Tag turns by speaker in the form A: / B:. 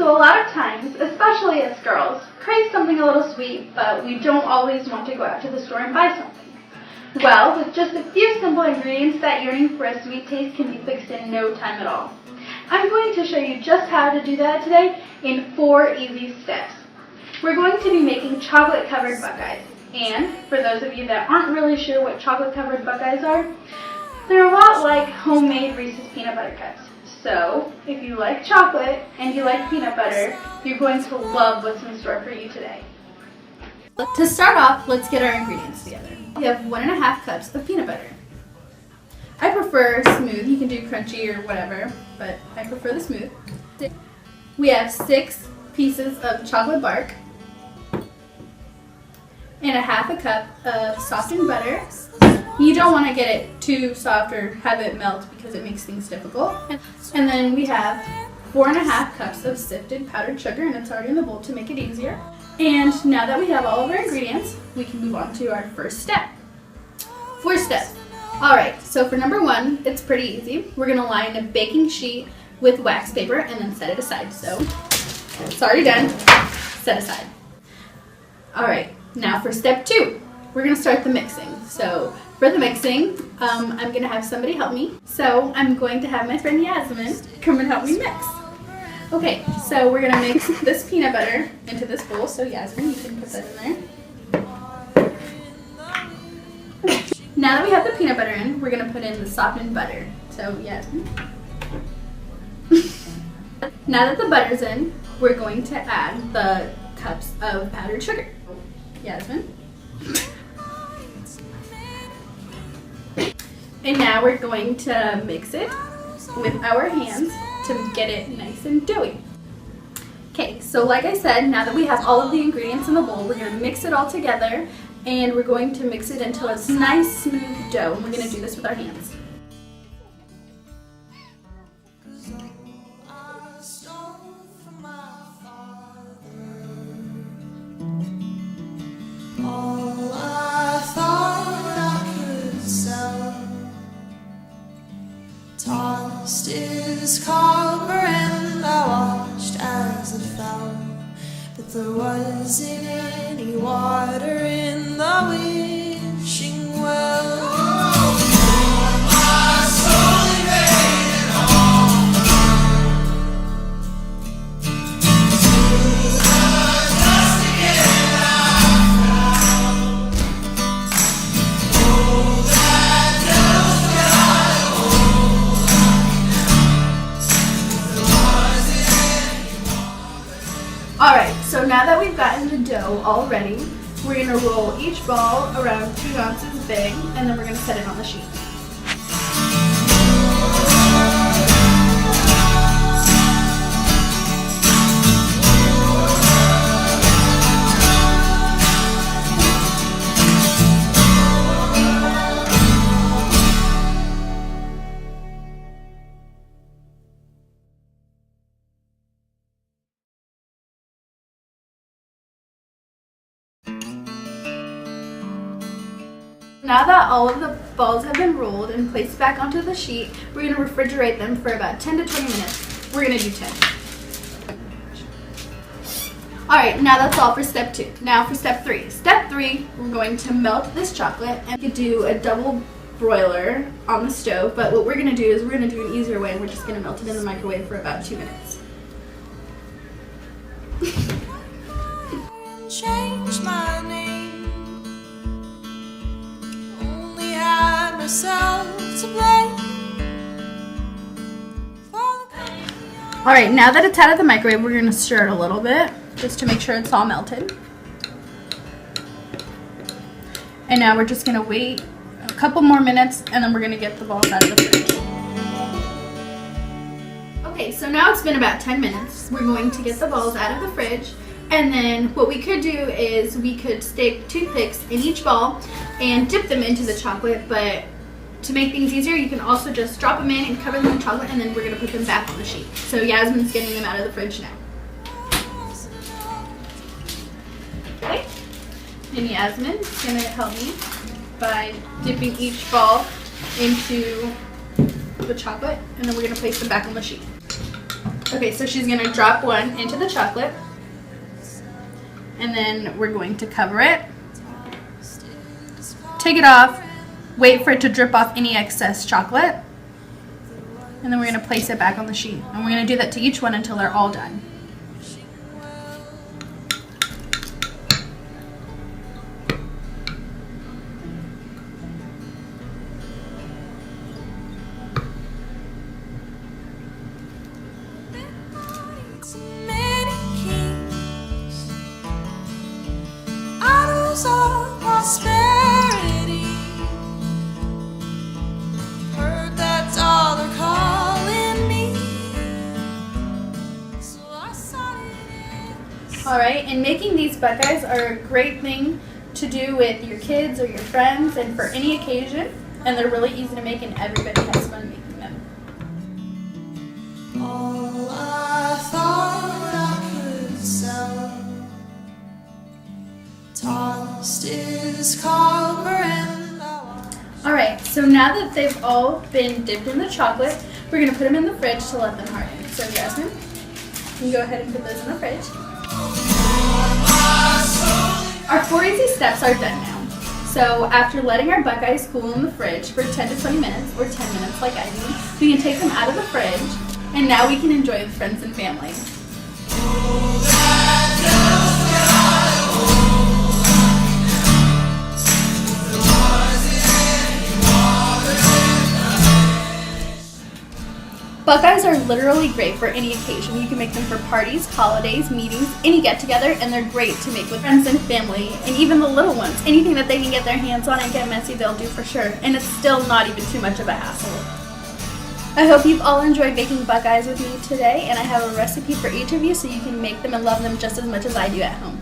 A: So a lot of times, especially as girls, crave something a little sweet, but we don't always want to go out to the store and buy something. Well, with just a few simple ingredients, that yearning for a sweet taste can be fixed in no time at all. I'm going to show you just how to do that today in 4 easy steps. We're going to be making chocolate-covered Buckeyes. And for those of you that aren't really sure what chocolate-covered Buckeyes are, they're a lot like homemade Reese's peanut butter cups. So, if you like chocolate and you like peanut butter, you're going to love what's in store for you today.
B: To start off, let's get our ingredients together. We have 1.5 cups of peanut butter. I prefer smooth. You can do crunchy or whatever, but I prefer the smooth. We have 6 pieces of chocolate bark and 1/2 cup of softened butter. You don't want to get it too soft or have it melt because it makes things difficult. And then we have 4.5 cups of sifted powdered sugar, and it's already in the bowl to make it easier. And now that we have all of our ingredients, we can move on to our first step. 4 steps. Alright, so for number 1, it's pretty easy. We're going to line a baking sheet with wax paper and then set it aside. So, it's already done. Set aside. Alright, now for step 2. We're going to start the mixing. So, for the mixing, I'm going to have somebody help me. So, I'm going to have my friend Yasmin come and help me mix. Okay, so we're going to mix this peanut butter into this bowl. So, Yasmin, you can put that in there. Now that we have the peanut butter in, we're going to put in the softened butter. So, Yasmin. Now that the butter's in, we're going to add the cups of powdered sugar. Yasmin. And now we're going to mix it with our hands to get it nice and doughy. Okay, so like I said, now that we have all of the ingredients in the bowl, we're going to mix it all together, and we're going to mix it until it's nice, smooth dough. And we're going to do this with our hands.
C: Tossed his copper and I watched as it fell, but there wasn't any water in the wishing well. My soul invaded all to the dust again I fell. Oh, that dough got old.
B: Alright, so now that we've gotten the dough all ready, we're going to roll each ball around 2 ounces big, and then we're going to set it on the sheet. Now that all of the balls have been rolled and placed back onto the sheet, we're going to refrigerate them for about 10 to 20 minutes. We're going to do 10. Alright, now that's all for step 2. Now for step 3. Step 3, we're going to melt this chocolate, and you could do a double broiler on the stove, but what we're going to do is we're going to do an easier way. We're just going to melt it in the microwave for about 2 minutes.
C: Change my name. Only had myself to blame.
B: Alright, now that it's out of the microwave, we're going to stir it a little bit just to make sure it's all melted. And now we're just going to wait a couple more minutes, and then we're going to get the balls out of the fridge. Okay, so now it's been about 10 minutes. We're going to get the balls out of the fridge, and then what we could do is we could stick toothpicks in each ball and dip them into the chocolate, but to make things easier, you can also just drop them in and cover them in chocolate, and then we're going to put them back on the sheet. So Yasmin's getting them out of the fridge now. Okay, and Yasmin's going to help me by dipping each ball into the chocolate, and then we're going to place them back on the sheet. Okay, so she's gonna drop one into the chocolate, and then we're going to cover it, take it off, wait for it to drip off any excess chocolate, and then we're gonna place it back on the sheet. And we're gonna do that to each one until they're all done.
C: Of prosperity, heard that dollar calling me, so I started.
B: Alright, and making these Buckeyes are a great thing to do with your kids or your friends and for any occasion, and they're really easy to make and everybody has fun making them.
C: All I thought I could sell, tossed his copper and
B: Alright, so now that they've all been dipped in the chocolate, we're going to put them in the fridge to let them harden. So Jasmine, you can go ahead and put those in the fridge. Our 4 easy steps are done now. So after letting our Buckeyes cool in the fridge for 10 to 20 minutes, or 10 minutes like I do, we can take them out of the fridge, and now we can enjoy with friends and family. Buckeyes are literally great for any occasion. You can make them for parties, holidays, meetings, any get-together, and they're great to make with friends and family, and even the little ones. Anything that they can get their hands on and get messy, they'll do for sure. And it's still not even too much of a hassle. I hope you've all enjoyed making Buckeyes with me today, and I have a recipe for each of you so you can make them and love them just as much as I do at home.